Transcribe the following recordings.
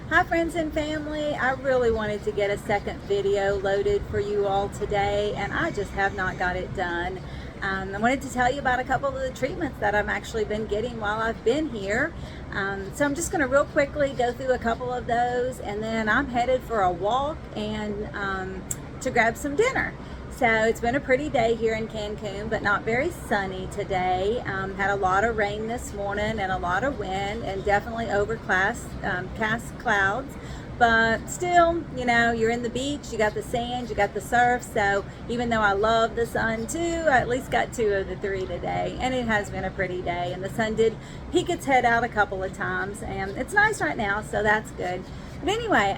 Hi friends and family, I really wanted to get a second video loaded for you all today and I just have not got it done. I wanted to tell you about a couple of the treatments that I've actually been getting while I've been here. So I'm just going to real quickly go through a couple of those and then I'm headed for a walk and to grab some dinner. So it's been a pretty day here in Cancun, but not very sunny today. Had a lot of rain this morning and a lot of wind and definitely overcast cast clouds. But still, you know, you're in the beach, you got the sand, you got the surf. So even though I love the sun too, I at least got 2 of the 3 today. And it has been a pretty day. And the sun did peek its head out a couple of times. And it's nice right now, so that's good. But anyway,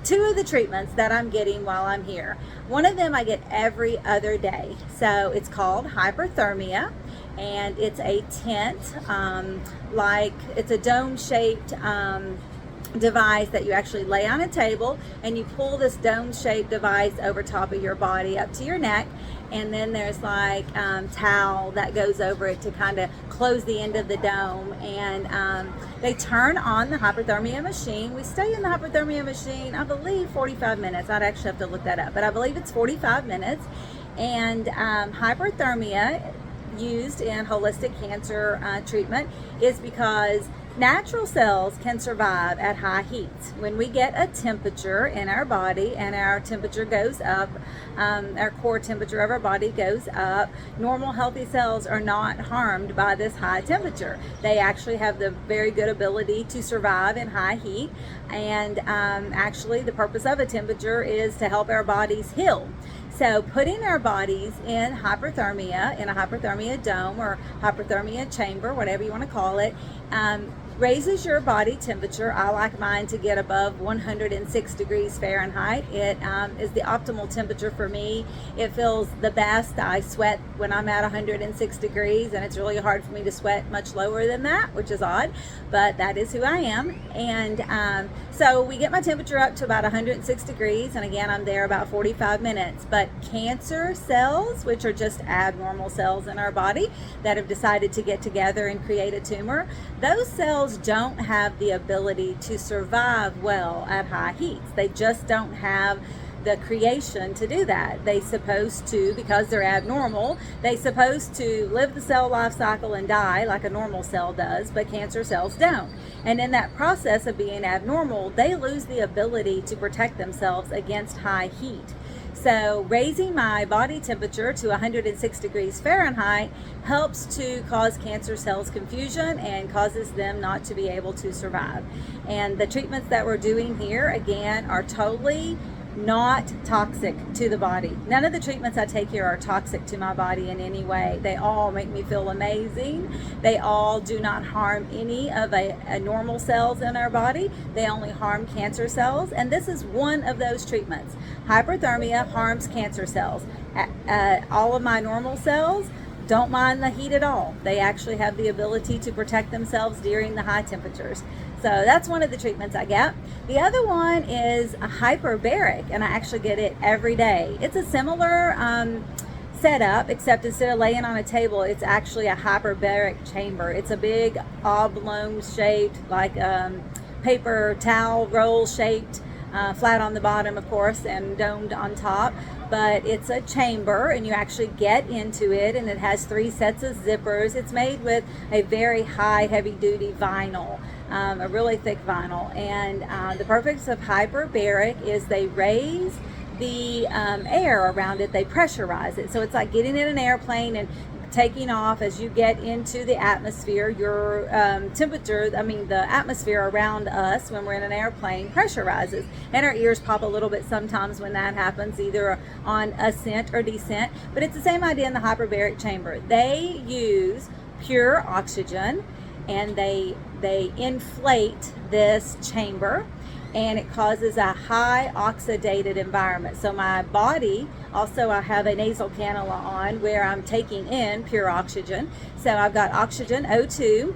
2 of the treatments that I'm getting while I'm here. One of them I get every other day. So it's called hyperthermia, and it's a tent, like it's a dome-shaped device that you actually lay on a table and you pull this dome-shaped device over top of your body up to your neck, and then there's like towel that goes over it to kind of close the end of the dome, and they turn on the hyperthermia machine. We stay in the hyperthermia machine, I believe 45 minutes. I'd actually have to look that up, but I believe it's 45 minutes. And hyperthermia used in holistic cancer treatment is because natural cells can survive at high heats. When we get a temperature in our body and our temperature goes up, our core temperature of our body goes up, normal healthy cells are not harmed by this high temperature. They actually have the very good ability to survive in high heat, and actually the purpose of a temperature is to help our bodies heal. So putting our bodies in a hyperthermia dome or hyperthermia chamber, whatever you want to call it, raises your body temperature. I like mine to get above 106 degrees Fahrenheit. It is the optimal temperature for me. It feels the best. I sweat when I'm at 106 degrees, and it's really hard for me to sweat much lower than that, which is odd, but that is who I am. And so we get my temperature up to about 106 degrees, and again, I'm there about 45 minutes. But cancer cells, which are just abnormal cells in our body that have decided to get together and create a tumor, those cells don't have the ability to survive well at high heats. They just don't have the creation to do that. They supposed to, because they're abnormal, they supposed to live the cell life cycle and die like a normal cell does, but cancer cells don't. And in that process of being abnormal, they lose the ability to protect themselves against high heat. So raising my body temperature to 106 degrees Fahrenheit helps to cause cancer cells confusion and causes them not to be able to survive. And the treatments that we're doing here, again, are totally not toxic to the body. None of the treatments I take here are toxic to my body in any way. They all make me feel amazing. They all do not harm any of a normal cells in our body. They only harm cancer cells, and this is one of those treatments. Hyperthermia harms cancer cells. All of my normal cells don't mind the heat at all. They actually have the ability to protect themselves during the high temperatures. So that's one of the treatments I get. The other one is a hyperbaric, and I actually get it every day. It's a similar setup, except instead of laying on a table, it's actually a hyperbaric chamber. It's a big oblong shaped, like paper towel roll shaped, flat on the bottom, of course, and domed on top. But it's a chamber, and you actually get into it, and it has 3 sets of zippers. It's made with a very high, heavy-duty vinyl, a really thick vinyl. And the purpose of hyperbaric is they raise the air around it. They pressurize it. So it's like getting in an airplane and taking off. As you get into the atmosphere, your temperature, the atmosphere around us when we're in an airplane pressurizes, and our ears pop a little bit sometimes when that happens, either on ascent or descent. But it's the same idea in the hyperbaric chamber. They use pure oxygen, and they inflate this chamber, and it causes a high oxidated environment. So my body, also I have a nasal cannula on where I'm taking in pure oxygen. So I've got oxygen, O2,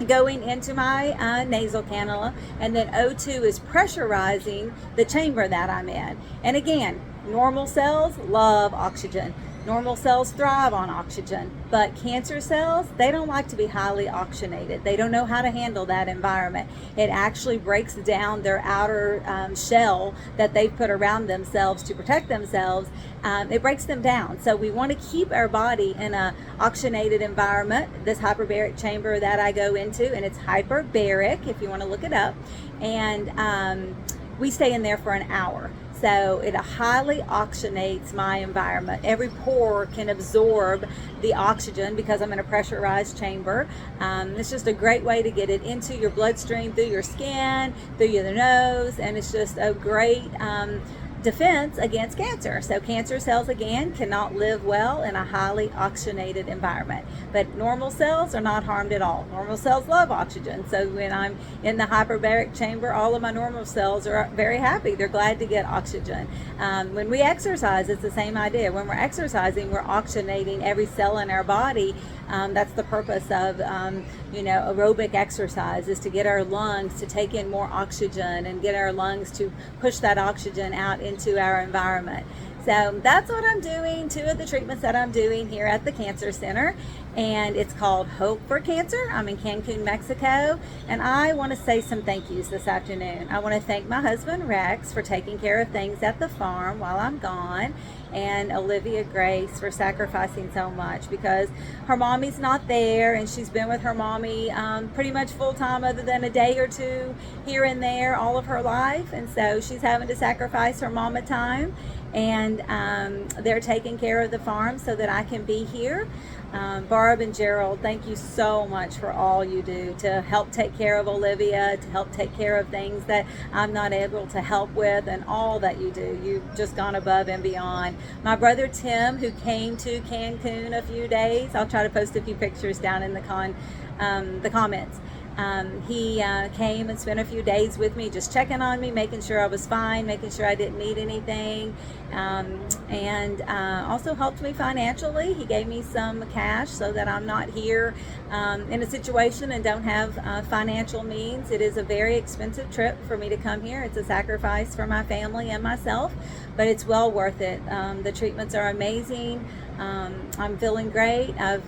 going into my nasal cannula, and then O2 is pressurizing the chamber that I'm in. And again, normal cells love oxygen. Normal cells thrive on oxygen, but cancer cells, they don't like to be highly oxygenated. They don't know how to handle that environment. It actually breaks down their outer shell that they've put around themselves to protect themselves. It breaks them down. So we want to keep our body in a oxygenated environment. This hyperbaric chamber that I go into, and it's hyperbaric if you want to look it up, and we stay in there for an hour. So it highly oxygenates my environment. Every pore can absorb the oxygen because I'm in a pressurized chamber. It's just a great way to get it into your bloodstream, through your skin, through your nose, and it's just a great defense against cancer. So cancer cells, again, cannot live well in a highly oxygenated environment, but normal cells are not harmed at all. Normal cells love oxygen. So when I'm in the hyperbaric chamber, all of my normal cells are very happy. They're glad to get oxygen. When we exercise, it's the same idea. When we're exercising, we're oxygenating every cell in our body. That's the purpose of aerobic exercise, is to get our lungs to take in more oxygen and get our lungs to push that oxygen out into our environment. So that's what I'm doing, 2 of the treatments that I'm doing here at the Cancer Center, and it's called Hope for Cancer. I'm in Cancun, Mexico, and I want to say some thank yous this afternoon. I want to thank my husband Rex for taking care of things at the farm while I'm gone, and Olivia Grace for sacrificing so much, because her mommy's not there, and she's been with her mommy pretty much full time, other than a day or two here and there, all of her life, and so she's having to sacrifice her mama time, and they're taking care of the farm so that I can be here. Barb and Gerald, thank you so much for all you do to help take care of Olivia, to help take care of things that I'm not able to help with, and all that you do. You've just gone above and beyond. My brother Tim, who came to Cancun a few days, I'll try to post a few pictures down in the comments. He came and spent a few days with me, just checking on me, making sure I was fine, making sure I didn't need anything, and also helped me financially. He gave me some cash so that I'm not here in a situation and don't have financial means. It is a very expensive trip for me to come here. It's a sacrifice for my family and myself, but it's well worth it. The treatments are amazing. I'm feeling great. I've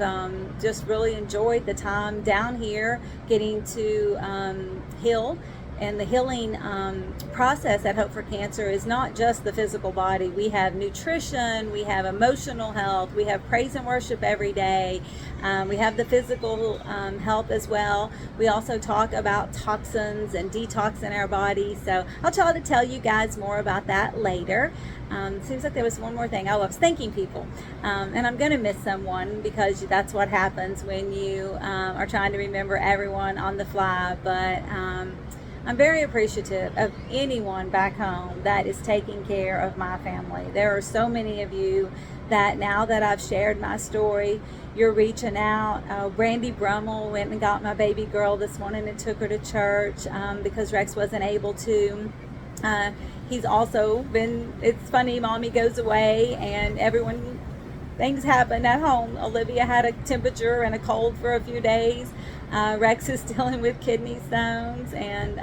just really enjoyed the time down here, getting to heal. And the healing process at Hope for Cancer is not just the physical body. We have nutrition, we have emotional health, we have praise and worship every day. We have the physical health as well. We also talk about toxins and detoxing our body. So I'll try to tell you guys more about that later. Seems like there was one more thing. Oh, I was thanking people. And I'm going to miss someone, because that's what happens when you are trying to remember everyone on the fly. But I'm very appreciative of anyone back home that is taking care of my family. There are so many of you that, now that I've shared my story, you're reaching out. Brandy Brummel went and got my baby girl this morning and took her to church because Rex wasn't able to. He's also been, it's funny, mommy goes away and things happen at home. Olivia had a temperature and a cold for a few days. Rex is dealing with kidney stones, and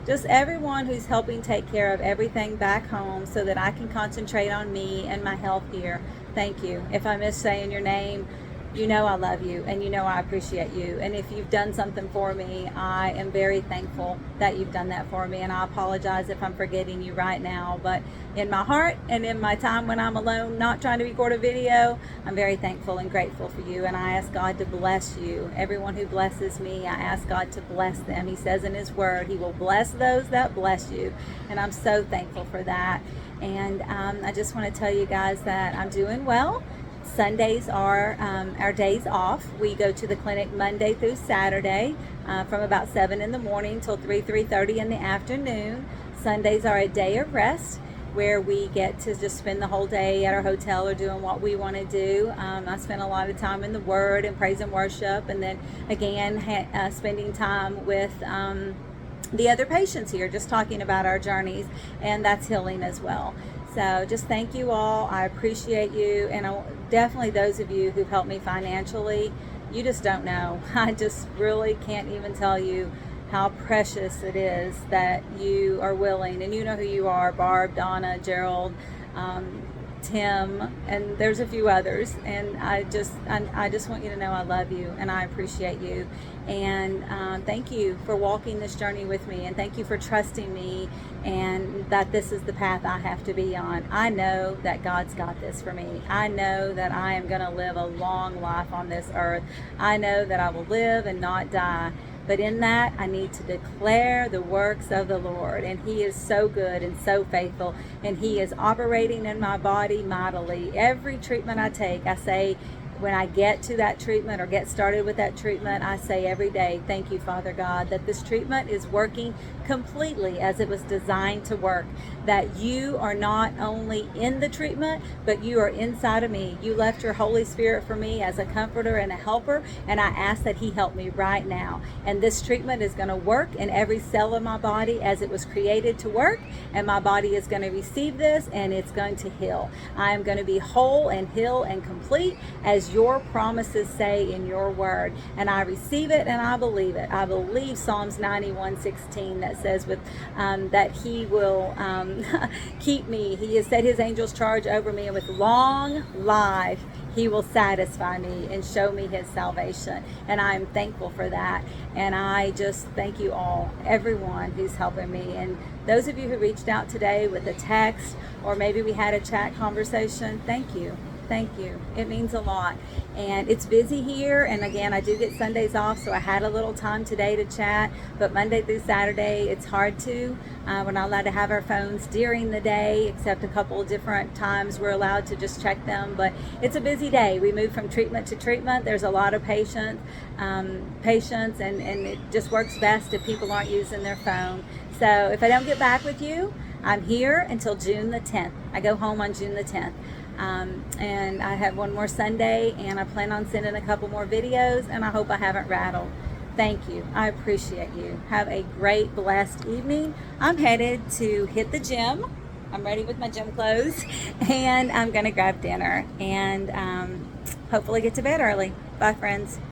just everyone who's helping take care of everything back home so that I can concentrate on me and my health here. Thank you. If I miss saying your name, you know I love you, and you know I appreciate you. And if you've done something for me, I am very thankful that you've done that for me. And I apologize if I'm forgetting you right now. But in my heart and in my time when I'm alone, not trying to record a video, I'm very thankful and grateful for you. And I ask God to bless you. Everyone who blesses me, I ask God to bless them. He says in His Word, He will bless those that bless you. And I'm so thankful for that. And I just want to tell you guys that I'm doing well. Sundays are our days off. We go to the clinic Monday through Saturday from about 7 in the morning till 3:30 in the afternoon. Sundays are a day of rest, where we get to just spend the whole day at our hotel or doing what we want to do. I spend a lot of time in the Word and praise and worship, and then again spending time with the other patients here, just talking about our journeys, and that's healing as well. So just thank you all. I appreciate you, and definitely those of you who've helped me financially. You just don't know. I just really can't even tell you how precious it is that you are willing, and you know who you are, Barb, Donna, Gerald, Tim, and there's a few others. And I just want you to know I love you and I appreciate you. And thank you for walking this journey with me, and thank you for trusting me, and that this is the path I have to be on. I know that God's got this for me. I know that I am going to live a long life on this earth. I know that I will live and not die. But in that, I need to declare the works of the Lord. And He is so good and so faithful. And He is operating in my body mightily. Every treatment I take, I say, when I get to that treatment or get started with that treatment, I say every day, thank you, Father God, that this treatment is working completely as it was designed to work. That you are not only in the treatment, but you are inside of me. You left your Holy Spirit for me as a comforter and a helper, and I ask that He help me right now. And this treatment is going to work in every cell of my body as it was created to work, and my body is going to receive this, and it's going to heal. I am going to be whole and heal and complete as your promises say in your word. And I receive it and I believe it. I believe Psalms 91:16 that says that He will keep me. He has set His angels charge over me, and with long life He will satisfy me and show me His salvation. And I am thankful for that. And I just thank you all, everyone who's helping me. And those of you who reached out today with a text, or maybe we had a chat conversation, thank you. Thank you. It means a lot. And it's busy here. And again, I do get Sundays off, so I had a little time today to chat. But Monday through Saturday, it's hard to. We're not allowed to have our phones during the day, except a couple of different times we're allowed to just check them. But it's a busy day. We move from treatment to treatment. There's a lot of patience, and it just works best if people aren't using their phone. So if I don't get back with you, I'm here until June the 10th. I go home on June the 10th. And I have one more Sunday, and I plan on sending a couple more videos, and I hope I haven't rattled. Thank you. I appreciate you. Have a great, blessed evening. I'm headed to hit the gym. I'm ready with my gym clothes, and I'm going to grab dinner and hopefully get to bed early. Bye, friends.